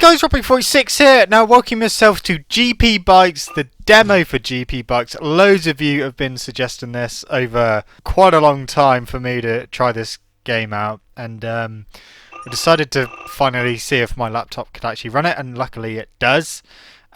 guys, Robbie46 here. Now, welcome yourself to GP Bikes, the demo for GP Bikes. Loads of you have been suggesting this over quite a long time for me to try this game out, and I decided to finally see if my laptop could actually run it, and luckily it does.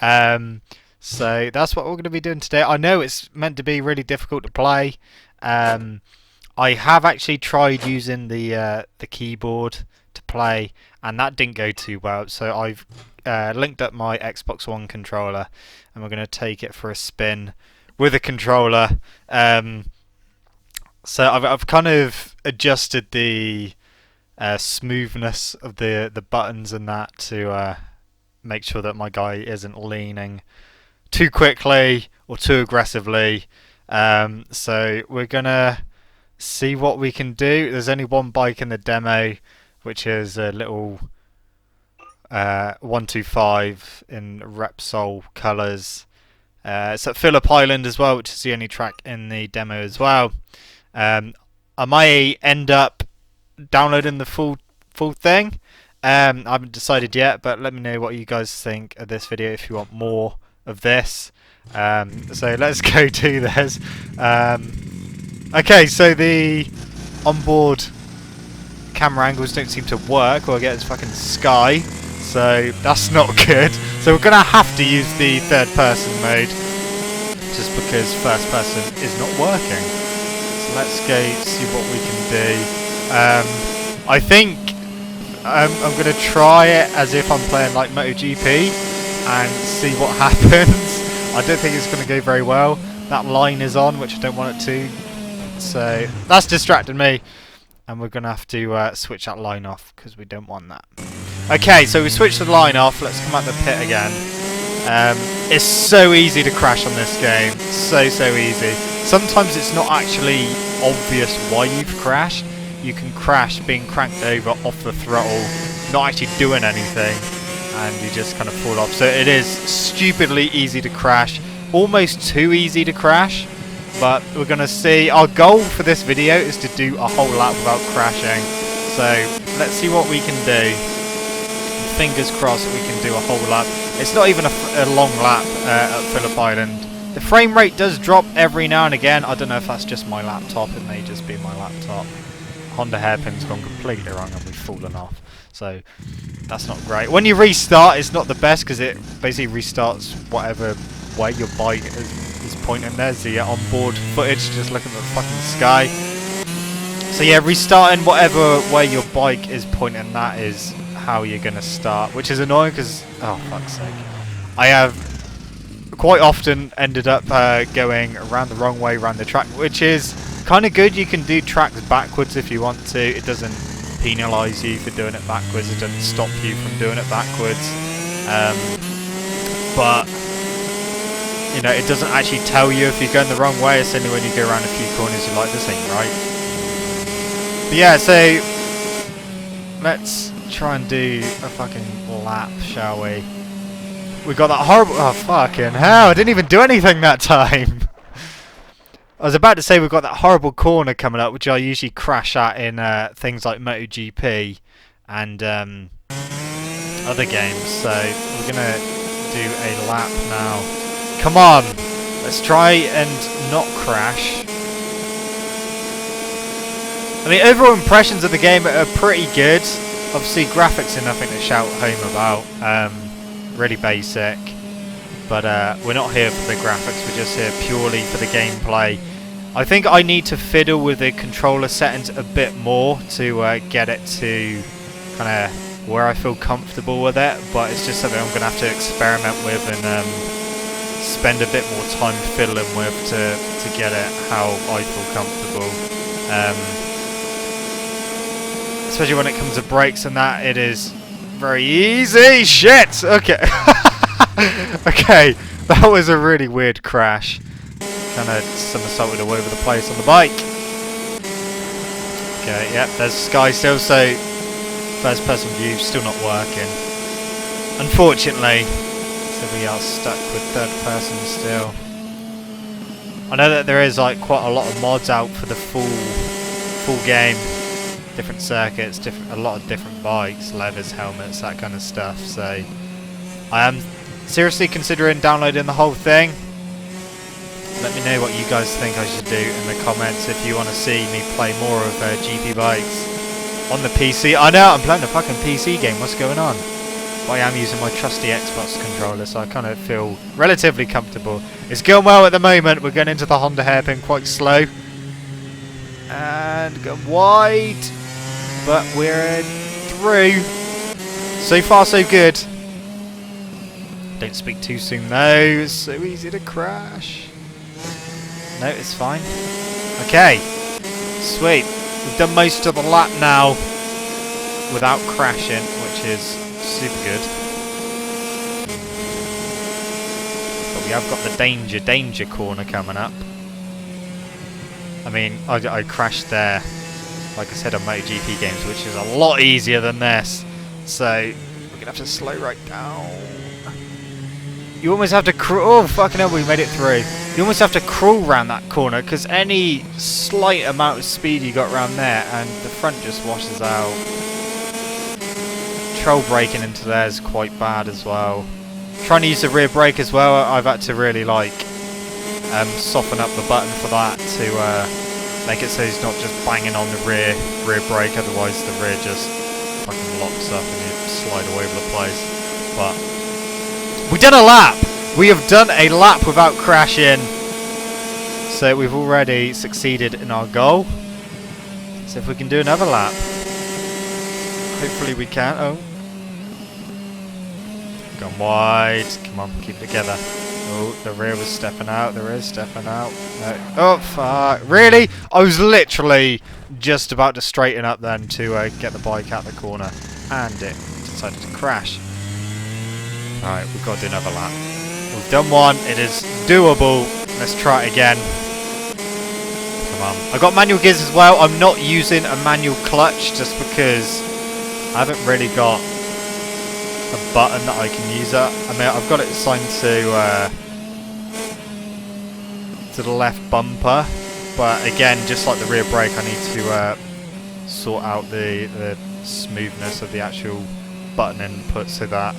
So that's what we're going to be doing today. I know it's meant to be really difficult to play. I have actually tried using the keyboard to play, and that didn't go too well, so I've linked up my Xbox One controller and we're going to take it for a spin with a controller. So I've kind of adjusted the smoothness of the buttons and that to make sure that my guy isn't leaning too quickly or too aggressively. So we're going to see what we can do. There's only one bike in the demo, which is a little 125 in Repsol colours. It's at Phillip Island as well, which is the only track in the demo as well. I might end up downloading the full thing. I haven't decided yet, but let me know what you guys think of this video if you want more of this. So let's go do this. Okay, so the onboard camera angles don't seem to work, or I get this fucking sky, so that's not good. So we're gonna have to use the third person mode just because first person is not working. So let's go see what we can do. I think I'm gonna try it as if I'm playing like MotoGP and see what happens. I don't think it's gonna go very well. That line is on, which I don't want it to, so that's distracting me. And we're going to have to switch that line off because we don't want that. Okay, so we switched the line off. Let's come out the pit again. It's so easy to crash on this game. So easy. Sometimes it's not actually obvious why you've crashed. You can crash being cranked over off the throttle, not actually doing anything, and you just kind of fall off. So it is stupidly easy to crash. Almost too easy to crash. But we're going to see. Our goal for this video is to do a whole lap without crashing. So let's see what we can do. Fingers crossed we can do a whole lap. It's not even a long lap at Phillip Island. The frame rate does drop every now and again. I don't know if that's just my laptop. It may just be my laptop. Honda hairpin's gone completely wrong and we've fallen off. So that's not great. When you restart, it's not the best because it basically restarts whatever way your bike is pointing. There's the onboard footage, just looking at the fucking sky. So yeah, restarting whatever way your bike is pointing, that is how you're going to start, which is annoying because, oh fuck's sake, I have quite often ended up going around the wrong way around the track, which is kind of good. You can do tracks backwards if you want to. It doesn't penalise you for doing it backwards. It doesn't stop you from doing it backwards. But you know, it doesn't actually tell you if you're going the wrong way. It's only when you go around a few corners you're like, this ain't right. But yeah, so let's try and do a fucking lap, shall we? We got that horrible... Oh, fucking hell, I didn't even do anything that time. I was about to say we've got that horrible corner coming up, which I usually crash at in things like MotoGP and other games. So we're going to do a lap now. Come on, let's try and not crash. I mean, overall impressions of the game are pretty good. Obviously, graphics are nothing to shout home about. Really basic. But we're not here for the graphics, we're just here purely for the gameplay. I think I need to fiddle with the controller settings a bit more to get it to kind of where I feel comfortable with it. But it's just something I'm going to have to experiment with and spend a bit more time fiddling with to get it how I feel comfortable. Especially when it comes to brakes and that, it is very easy. Shit! Okay. Okay, that was a really weird crash. Kind of somersaulted all over the place on the bike. Okay, yep, there's Sky still, so first person view still not working. Unfortunately. So we are stuck with third person still. I know that there is like quite a lot of mods out for the full game. different circuits, a lot of different bikes, leathers, helmets, that kind of stuff. So I am seriously considering downloading the whole thing. Let me know what you guys think I should do in the comments if you want to see me play more of GP bikes on the PC. I know I'm playing a fucking PC game, what's going on? But I am using my trusty Xbox controller, so I kind of feel relatively comfortable. It's going well at the moment. We're going into the Honda hairpin quite slow. And going wide. But we're through. So far so good. Don't speak too soon though. It's so easy to crash. No, it's fine. Okay. Sweet. We've done most of the lap now without crashing, which is super good. But we have got the danger corner coming up. I mean, I crashed there, like I said, on MotoGP games, which is a lot easier than this. So we're gonna have to slow right down. You almost have to crawl. Oh fucking hell, we made it through. You almost have to crawl around that corner because any slight amount of speed you got around there, and the front just washes out. Control braking into there is quite bad as well. Trying to use the rear brake as well, I've had to really like soften up the button for that to make it so it's not just banging on the rear brake, otherwise the rear just fucking locks up and you slide all over the place. But we've done a lap! We have done a lap without crashing. So we've already succeeded in our goal. So if we can do another lap. Hopefully we can. Oh. Gone wide. Come on, keep it together. Oh, the rear was stepping out. The rear's stepping out. No. Oh, fuck. Really? I was literally just about to straighten up then to get the bike out the corner. And it decided to crash. Alright, we've got to do another lap. We've done one. It is doable. Let's try it again. Come on. I've got manual gears as well. I'm not using a manual clutch just because I haven't really got a button that I can use. I mean, I've got it assigned to the left bumper, but again, just like the rear brake, I need to sort out the smoothness of the actual button input so that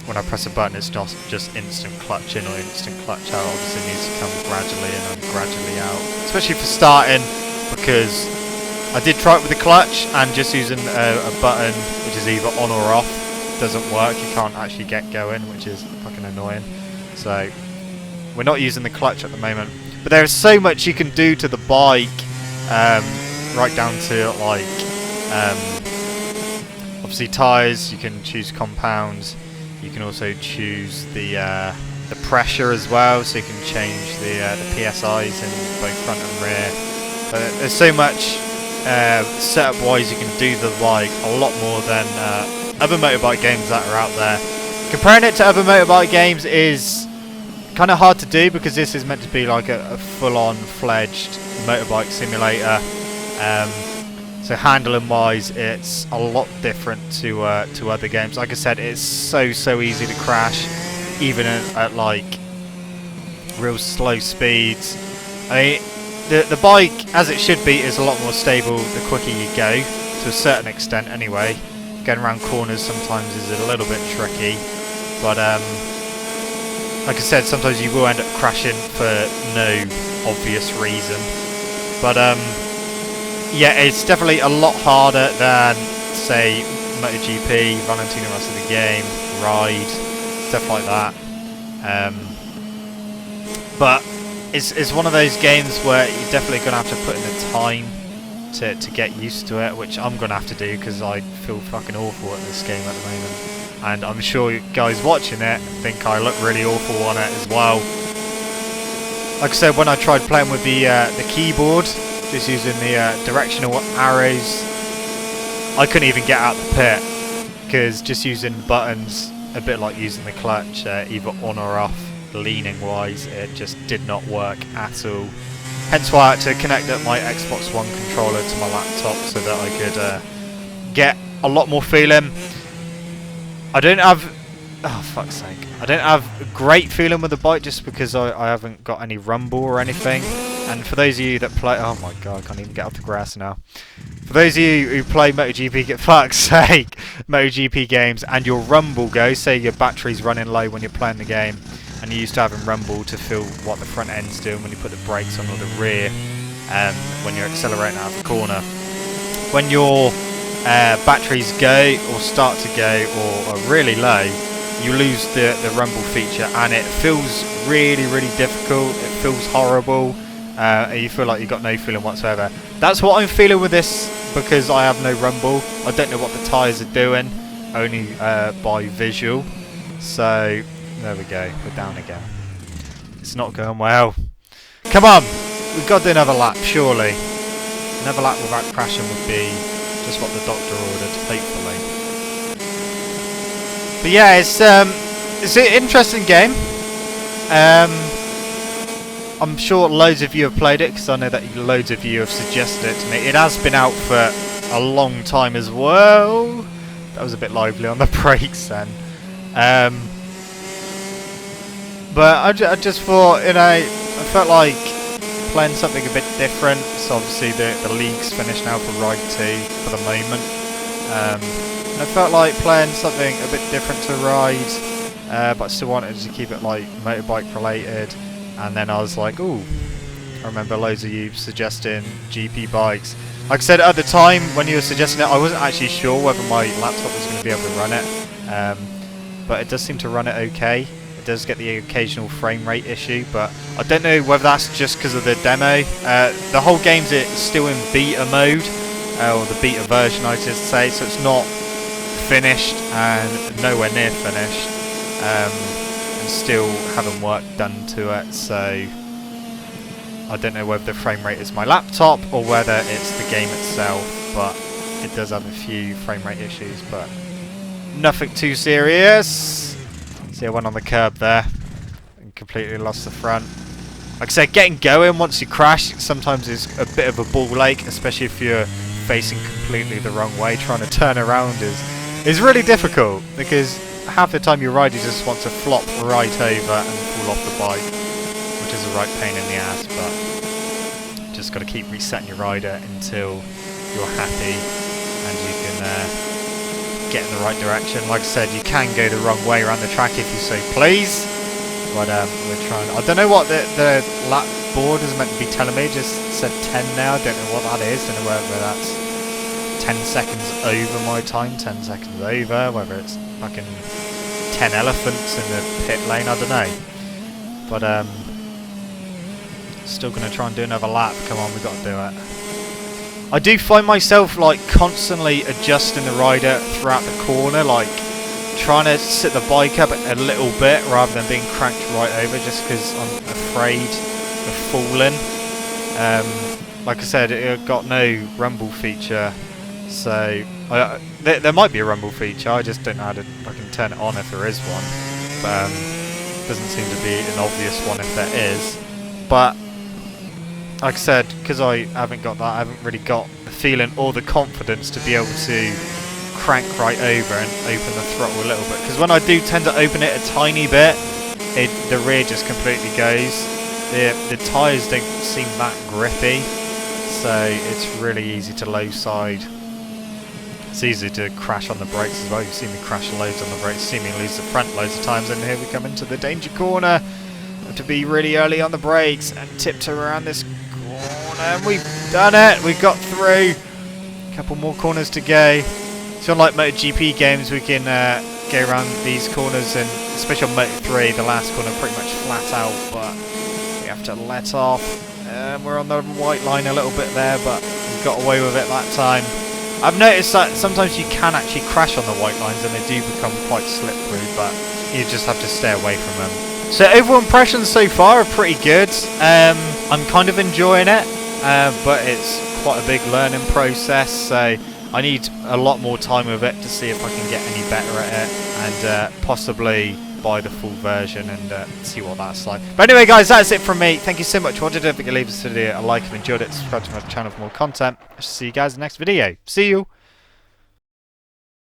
when I press a button, it's not just instant clutch in or instant clutch out. Obviously, it needs to come gradually in and gradually out, especially for starting, because I did try it with the clutch, and just using a button which is either on or off doesn't work. You can't actually get going, which is fucking annoying. So we're not using the clutch at the moment, but there is so much you can do to the bike, right down to like obviously tyres. You can choose compounds. You can also choose the pressure as well, so you can change the PSIs in both front and rear. But there's so much setup wise you can do the bike, a lot more than other motorbike games that are out there. Comparing it to other motorbike games is kind of hard to do because this is meant to be like a full-on fledged motorbike simulator. So handling wise, it's a lot different to other games. Like I said, it's so easy to crash, even at like real slow speeds. I mean, the bike, as it should be, is a lot more stable the quicker you go, to a certain extent anyway. Getting around corners sometimes is a little bit tricky, but like I said, sometimes you will end up crashing for no obvious reason. But yeah, it's definitely a lot harder than, say, MotoGP, Valentino Rossi the game, Ride, stuff like that. But it's one of those games where you're definitely going to have to put in the time to get used to it, which I'm going to have to do because I feel fucking awful at this game at the moment. And I'm sure you guys watching it think I look really awful on it as well. Like I said, when I tried playing with the keyboard, just using the directional arrows, I couldn't even get out the pit because just using buttons, a bit like using the clutch, either on or off, leaning wise, it just did not work at all. Hence why I had to connect up my Xbox One controller to my laptop so that I could get a lot more feeling. I don't have, oh fuck's sake, I don't have a great feeling with the bike just because I haven't got any rumble or anything. And for those of you that play, oh my god, I can't even get off the grass now. For those of you who play MotoGP, get fuck's sake, MotoGP games, and your rumble goes, say your battery's running low when you're playing the game, and you're used to having rumble to feel what the front end's doing when you put the brakes on or the rear, when you're accelerating out of the corner. When your batteries go or start to go or are really low, you lose the rumble feature, and it feels really difficult. It feels horrible. You feel like you've got no feeling whatsoever. That's what I'm feeling with this, because I have no rumble. I don't know what the tyres are doing, only by visual. So there we go, we're down again. It's not going well. Come on, we've got to do another lap, surely. Another lap without crashing would be just what the doctor ordered, hopefully. But yeah, it's an interesting game. I'm sure loads of you have played it, because I know that loads of you have suggested it to me. It has been out for a long time as well. That was a bit lively on the brakes then. But I just thought, you know, I felt like playing something a bit different. So obviously the league's finished now for Ride 2 for the moment. And I felt like playing something a bit different to Ride, but I still wanted to keep it like motorbike related. And then I was like, ooh, I remember loads of you suggesting GP bikes. Like I said at the time when you were suggesting it, I wasn't actually sure whether my laptop was going to be able to run it. But it does seem to run it okay. It does get the occasional frame rate issue, but I don't know whether that's just because of the demo. The whole game's still in beta mode, or the beta version I should say, so it's not finished and nowhere near finished. And still having work done to it, so I don't know whether the frame rate is my laptop or whether it's the game itself, but it does have a few frame rate issues, but nothing too serious. See, I went on the curb there and completely lost the front. Like I said, getting going once you crash sometimes is a bit of a ball ache, especially if you're facing completely the wrong way. Trying to turn around is really difficult, because half the time you ride you just want to flop right over and fall off the bike, which is a right pain in the ass, but just got to keep resetting your rider until you're happy and you can get in the right direction. Like I said, you can go the wrong way around the track if you so please, but we're trying. I don't know what the lap board is meant to be telling me. It just said 10 now. I don't know what that is. Don't know whether that's 10 seconds over my time, 10 seconds over, whether it's fucking 10 elephants in the pit lane, I don't know. But still gonna try and do another lap. Come on, we've got to do it. I do find myself like constantly adjusting the rider throughout the corner, like trying to sit the bike up a little bit rather than being cranked right over, just because I'm afraid of falling. Like I said, it got no rumble feature, so there might be a rumble feature. I just don't know how to fucking turn it on if there is one. But doesn't seem to be an obvious one if there is. But like I said, because I haven't got that, I haven't really got the feeling or the confidence to be able to crank right over and open the throttle a little bit. Because when I do tend to open it a tiny bit, the rear just completely goes. The tyres don't seem that grippy, so it's really easy to low side. It's easy to crash on the brakes as well. You've seen me crash loads on the brakes, seen me lose the front loads of times, and here we come into the danger corner. Have to be really early on the brakes and tiptoe around this corner, and we've done it. We've got through. A couple more corners to go. So unlike MotoGP games, we can go around these corners, and especially on Moto3, the last corner pretty much flat out, but we have to let off. We're on the white line a little bit there, but we got away with it that time. I've noticed that sometimes you can actually crash on the white lines and they do become quite slippery, but you just have to stay away from them. So overall impressions so far are pretty good. I'm kind of enjoying it, but it's quite a big learning process, so I need a lot more time with it to see if I can get any better at it, and possibly buy the full version and see what that's like. But anyway guys, that's it from me. Thank you so much for watching. Don't forget to leave this video a like if you enjoyed it. Subscribe to my channel for more content. I shall see you guys in the next video. See you!